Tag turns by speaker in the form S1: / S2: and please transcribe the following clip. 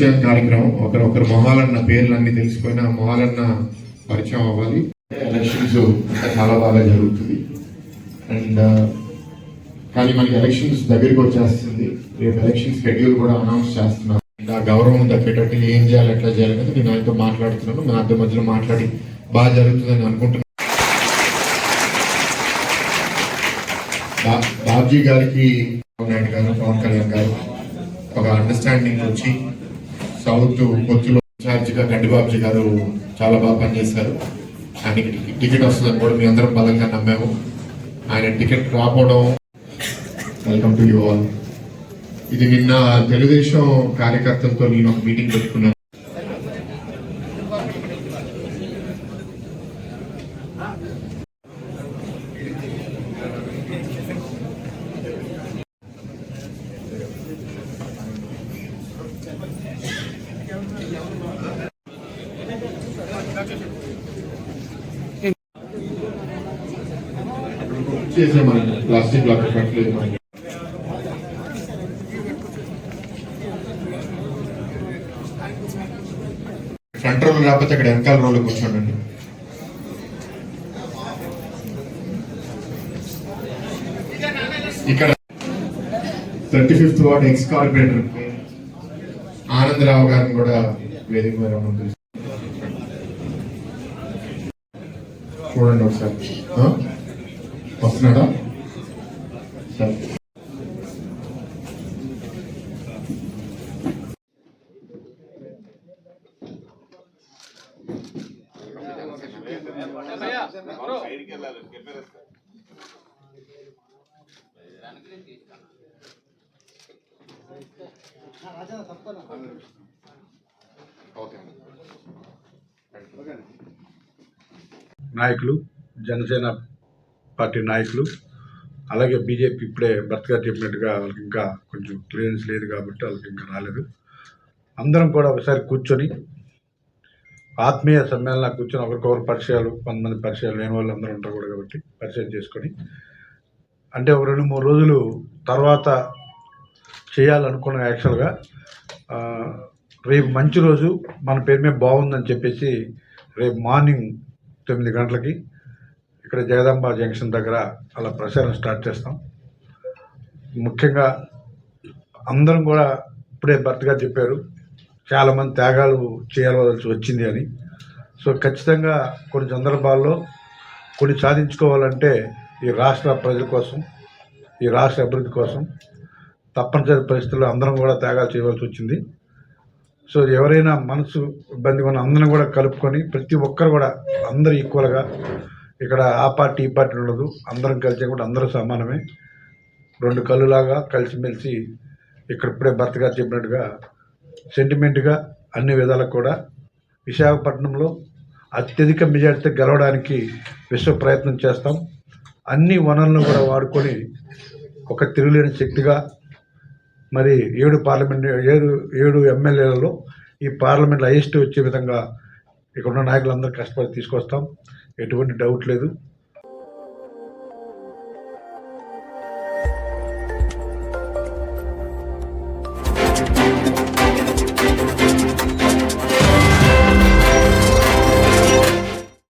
S1: పరిచయం కార్యక్రమం. ఒకరొకరు మొహాలన్న పేర్లన్నీ తెలిసిపోయిన మొహాలన్న పరిచయం అవ్వాలి. ఎలక్షన్స్ చాలా బాగా జరుగుతుంది. అండ్ కానీ మనకి ఎలక్షన్స్ దగ్గరికి వచ్చేస్తుంది. రేపు ఎలక్షన్ షెడ్యూల్ కూడా అనౌన్స్ చేస్తున్నారు. ఆ గౌరవం దక్కేటట్టు ఏం చేయాలి, ఎట్లా చేయాలనేది నేను ఆయనతో మాట్లాడుతున్నాను. మన అద్దె మధ్యలో మాట్లాడి బాగా జరుగుతుందని అనుకుంటున్నాను. బాబ్జీ గారికి, నాయుడు గారు, పవన్ కళ్యాణ్ గారు ఒక అండర్స్టాండింగ్ వచ్చి సౌత్ కొత్తలో ఇన్ఛార్జిగా గడ్డి బాబ్జీ గారు చాలా బాగా పనిచేశారు. ఆయనకి టికెట్ వస్తుందని కూడా మీ అందరం బలంగా నమ్మాము. ఆయన టికెట్ రాకపోవడం, వెల్కమ్ టు యూ ఆల్. ఇది నిన్న తెలుగుదేశం కార్యకర్తలతో నేను ఒక మీటింగ్ పెట్టుకున్నాను. చేసే మన ప్లాస్టిక్ లాగా కట్టలేదు. మనకి ఫ్రంట్ రోల్ రాకపోతే అక్కడ వెనకాల రోల్ కూర్చోండి. ఇక్కడ 35th ward ex corporator Anandarao గారిని కూడా వేదిక మీద చూడండి ఒకసారి. వస్తున్నాడా సార్?
S2: నాయకులు, జనసేన పార్టీ నాయకులు, అలాగే బీజేపీ ఇప్పుడే భర్తగా చెప్పినట్టుగా వాళ్ళకి ఇంకా కొంచెం క్లియరెన్స్ లేదు కాబట్టి వాళ్ళకి ఇంకా రాలేదు. అందరం కూడా ఒకసారి కూర్చొని ఆత్మీయ సమ్మేళన కూర్చొని ఒకరికొకరు పరిచయాలు, కొంతమంది పరిచయాలు లేని వాళ్ళు అందరూ ఉంటారు కూడా కాబట్టి పరిచయం చేసుకొని, అంటే ఒక 2-3 రోజులు తర్వాత చేయాలనుకున్న యాక్చువల్గా రేపు మంచి రోజు, మన పేరు మీద బాగుందని చెప్పేసి రేపు మార్నింగ్ 9 గంటలకి ఇక్కడ జగదాంబ జంక్షన్ దగ్గర అలా ప్రచారం స్టార్ట్ చేస్తాం. ముఖ్యంగా అందరం కూడా ఇప్పుడే భర్తగా చెప్పారు, చాలామంది త్యాగాలు చేయాల్సి వచ్చింది అని. సో ఖచ్చితంగా కొన్ని సందర్భాల్లో కొన్ని సాధించుకోవాలంటే ఈ రాష్ట్ర ప్రజల కోసం, ఈ రాష్ట్ర అభివృద్ధి కోసం తప్పనిసరి పరిస్థితుల్లో అందరం కూడా త్యాగాలు చేయవలసి వచ్చింది. సో ఎవరైనా మనసు ఇబ్బంది ఉన్న అందరం కూడా కలుపుకొని ప్రతి ఒక్కరు కూడా అందరూ ఈక్వల్గా, ఇక్కడ ఆ పార్టీ ఈ పార్టీ ఉండదు, అందరం కలిసి కూడా అందరూ సమానమే, 2 కళ్ళులాగా కలిసిమెలిసి ఇక్కడ ఇప్పుడే భర్త గారు చెప్పినట్టుగా సెంటిమెంట్గా అన్ని విధాలకు కూడా విశాఖపట్నంలో అత్యధిక మెజార్టీతో గెలవడానికి విశ్వ ప్రయత్నం చేస్తాం. అన్ని వనరులను కూడా వాడుకొని ఒక తిరుగులేని శక్తిగా మరి 7 ఎమ్మెల్యేలలో ఈ పార్లమెంట్లో హైయెస్ట్ వచ్చే విధంగా ఇక్కడున్న నాయకులందరూ కష్టపడి తీసుకొస్తాం. ఎటువంటి డౌట్ లేదు.